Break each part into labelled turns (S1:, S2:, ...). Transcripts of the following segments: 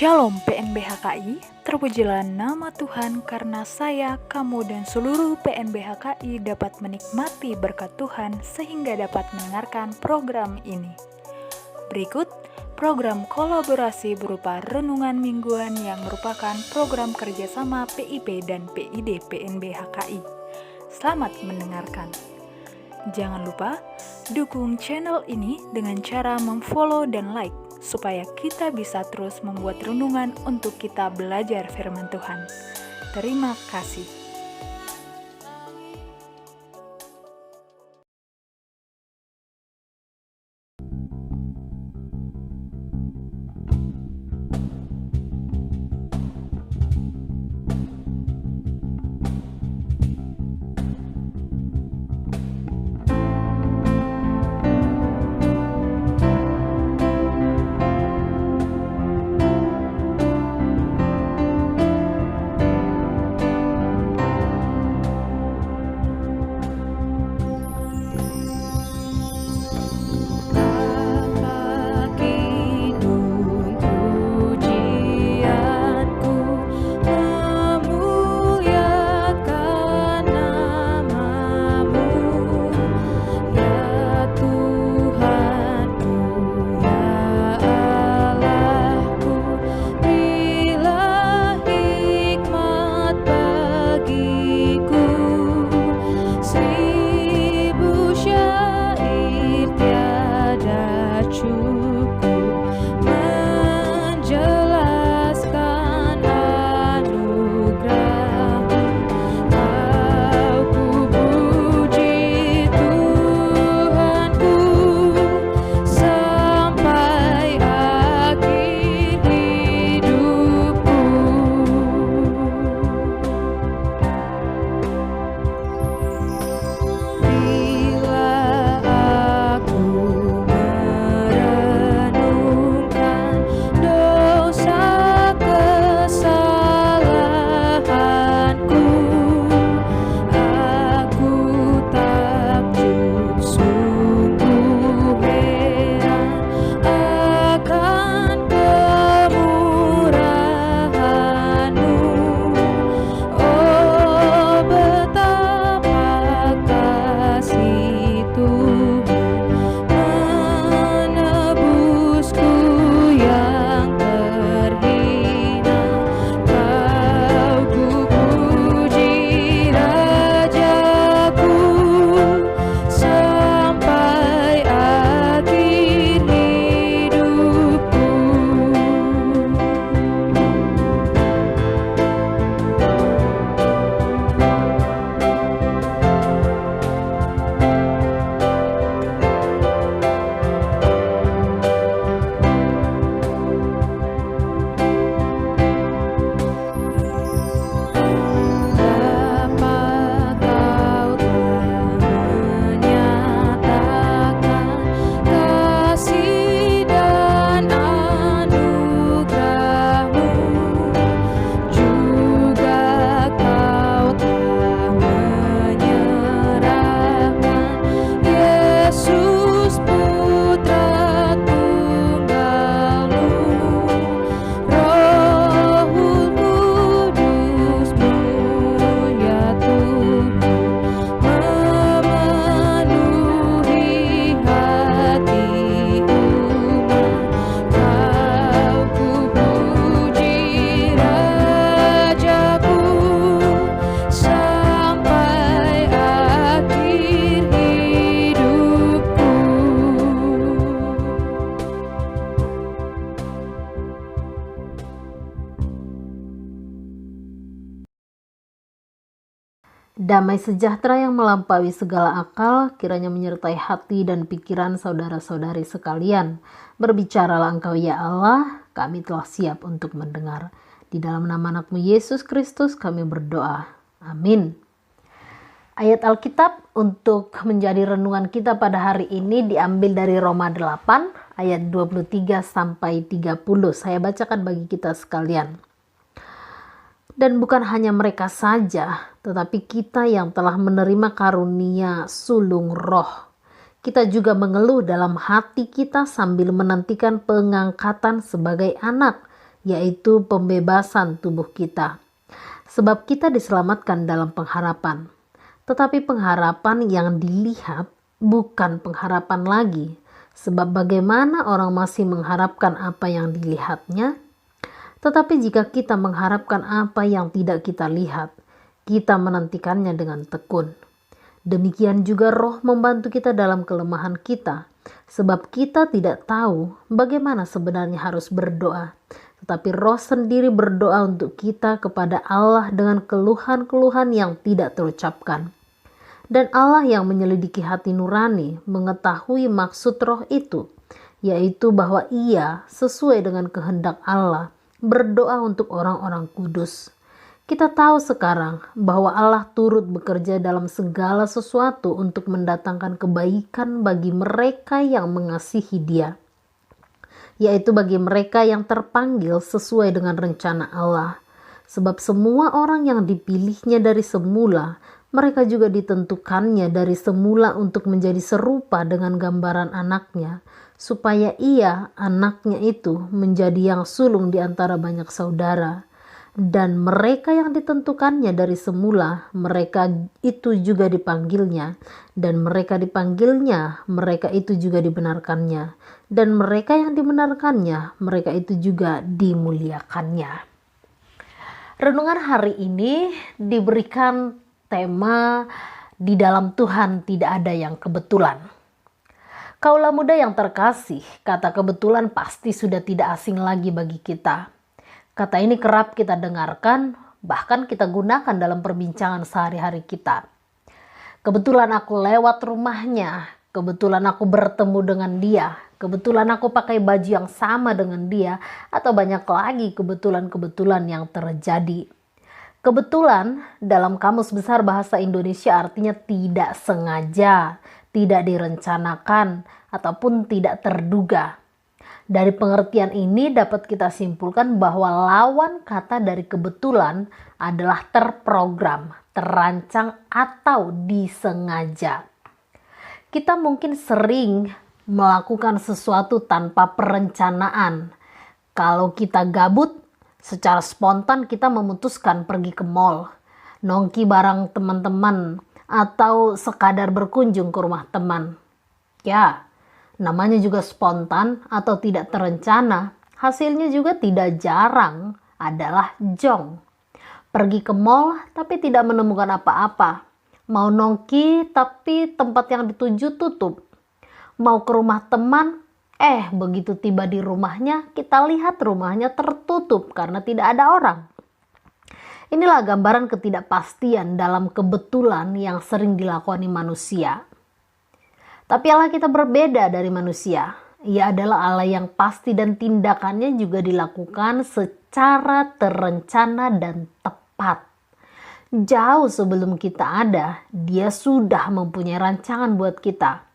S1: Shalom PNBHKI, terpujilah nama Tuhan karena saya, kamu, dan seluruh PNBHKI dapat menikmati berkat Tuhan sehingga dapat mendengarkan program ini. Berikut program kolaborasi berupa renungan mingguan yang merupakan program kerjasama PIP dan PID PNBHKI. Selamat mendengarkan. Jangan lupa dukung channel ini dengan cara memfollow dan like, supaya kita bisa terus membuat renungan untuk kita belajar firman Tuhan. Terima kasih.
S2: Damai sejahtera yang melampaui segala akal, kiranya menyertai hati dan pikiran saudara-saudari sekalian. Berbicaralah Engkau ya Allah, kami telah siap untuk mendengar. Di dalam nama Anak-Mu Yesus Kristus kami berdoa. Amin. Ayat Alkitab untuk menjadi renungan kita pada hari ini diambil dari Roma 8 ayat 23 sampai 30. Saya bacakan bagi kita sekalian. Dan bukan hanya mereka saja, tetapi kita yang telah menerima karunia sulung roh. Kita juga mengeluh dalam hati kita sambil menantikan pengangkatan sebagai anak, yaitu pembebasan tubuh kita. Sebab kita diselamatkan dalam pengharapan. Tetapi pengharapan yang dilihat bukan pengharapan lagi. Sebab bagaimana orang masih mengharapkan apa yang dilihatnya? Tetapi jika kita mengharapkan apa yang tidak kita lihat, kita menantikannya dengan tekun. Demikian juga Roh membantu kita dalam kelemahan kita, sebab kita tidak tahu bagaimana sebenarnya harus berdoa. Tetapi Roh sendiri berdoa untuk kita kepada Allah dengan keluhan-keluhan yang tidak terucapkan. Dan Allah yang menyelidiki hati nurani mengetahui maksud Roh itu, yaitu bahwa Ia sesuai dengan kehendak Allah berdoa untuk orang-orang kudus. Kita tahu sekarang bahwa Allah turut bekerja dalam segala sesuatu untuk mendatangkan kebaikan bagi mereka yang mengasihi Dia, yaitu bagi mereka yang terpanggil sesuai dengan rencana Allah. Sebab semua orang yang dipilihnya dari semula, mereka juga ditentukannya dari semula untuk menjadi serupa dengan gambaran anaknya, supaya ia, anaknya itu, menjadi yang sulung di antara banyak saudara. Dan mereka yang ditentukannya dari semula, mereka itu juga dipanggilnya. Dan mereka dipanggilnya, mereka itu juga dibenarkannya. Dan mereka yang dibenarkannya, mereka itu juga dimuliakannya. Renungan hari ini diberikan tema di dalam Tuhan tidak ada yang kebetulan. Kaulah muda yang terkasih, kata kebetulan pasti sudah tidak asing lagi bagi kita. Kata ini kerap kita dengarkan, bahkan kita gunakan dalam perbincangan sehari-hari kita. Kebetulan aku lewat rumahnya, kebetulan aku bertemu dengan dia, kebetulan aku pakai baju yang sama dengan dia, atau banyak lagi kebetulan-kebetulan yang terjadi. Kebetulan dalam Kamus Besar Bahasa Indonesia artinya tidak sengaja, tidak direncanakan, ataupun tidak terduga. Dari pengertian ini dapat kita simpulkan bahwa lawan kata dari kebetulan adalah terprogram, terancang, atau disengaja. Kita mungkin sering melakukan sesuatu tanpa perencanaan. Kalau kita gabut, secara spontan kita memutuskan pergi ke mall, nongki bareng teman-teman, atau sekadar berkunjung ke rumah teman. Ya, namanya juga spontan atau tidak terencana, hasilnya juga tidak jarang adalah jong. Pergi ke mall tapi tidak menemukan apa-apa. Mau nongki tapi tempat yang dituju tutup. Mau ke rumah teman, begitu tiba di rumahnya kita lihat rumahnya tertutup karena tidak ada orang. Inilah gambaran ketidakpastian dalam kebetulan yang sering dilakoni manusia. Tapi Allah kita berbeda dari manusia. Ia adalah Allah yang pasti dan tindakannya juga dilakukan secara terencana dan tepat. Jauh sebelum kita ada, Dia sudah mempunyai rancangan buat kita.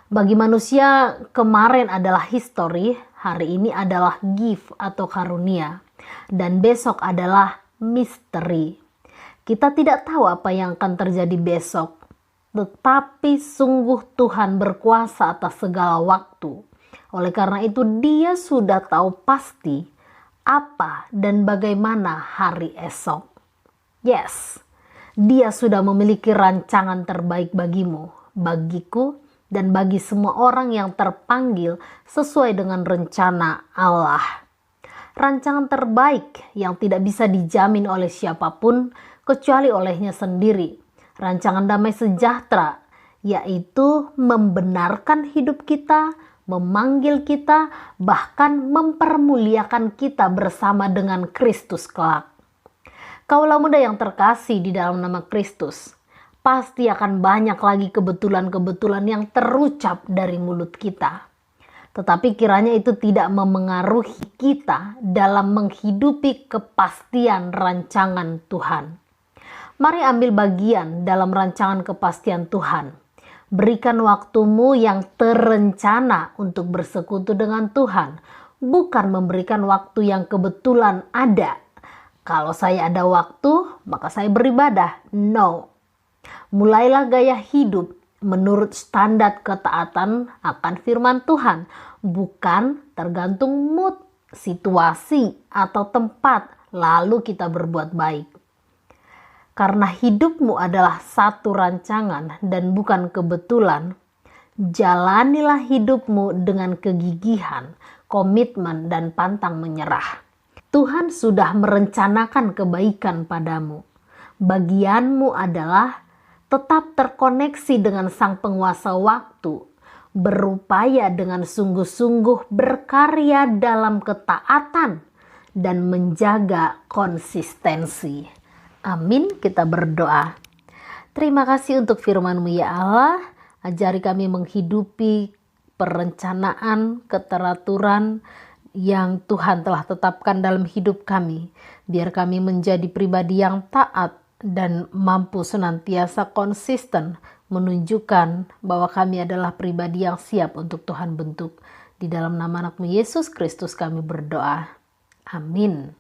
S2: Bagi manusia kemarin adalah history, hari ini adalah gift atau karunia, dan besok adalah misteri. Kita tidak tahu apa yang akan terjadi besok. Tetapi sungguh Tuhan berkuasa atas segala waktu. Oleh karena itu Dia sudah tahu pasti apa dan bagaimana hari esok. Yes, Dia sudah memiliki rancangan terbaik bagimu, bagiku, dan bagi semua orang yang terpanggil sesuai dengan rencana Allah. Rancangan terbaik yang tidak bisa dijamin oleh siapapun kecuali olehnya sendiri. Rancangan damai sejahtera, yaitu membenarkan hidup kita, memanggil kita, bahkan mempermuliakan kita bersama dengan Kristus kelak. Kaulah muda yang terkasih di dalam nama Kristus, pasti akan banyak lagi kebetulan-kebetulan yang terucap dari mulut kita. Tetapi kiranya itu tidak memengaruhi kita dalam menghidupi kepastian rancangan Tuhan. Mari ambil bagian dalam rancangan kepastian Tuhan. Berikan waktumu yang terencana untuk bersekutu dengan Tuhan, bukan memberikan waktu yang kebetulan ada. Kalau saya ada waktu, maka saya beribadah. No. Mulailah gaya hidup menurut standar ketaatan akan firman Tuhan, bukan tergantung mood situasi, atau tempat, lalu kita berbuat baik. Karena hidupmu adalah satu rancangan dan bukan kebetulan, jalanilah hidupmu dengan kegigihan, komitmen, dan pantang menyerah. Tuhan sudah merencanakan kebaikan padamu. Bagianmu adalah tetap terkoneksi dengan Sang Penguasa Waktu, berupaya dengan sungguh-sungguh berkarya dalam ketaatan, dan menjaga konsistensi. Amin, kita berdoa. Terima kasih untuk firman-Mu ya Allah. Ajari kami menghidupi perencanaan, keteraturan yang Tuhan telah tetapkan dalam hidup kami. Biar kami menjadi pribadi yang taat dan mampu senantiasa konsisten menunjukkan bahwa kami adalah pribadi yang siap untuk Tuhan bentuk. Di dalam nama Anak-Mu Yesus Kristus kami berdoa. Amin.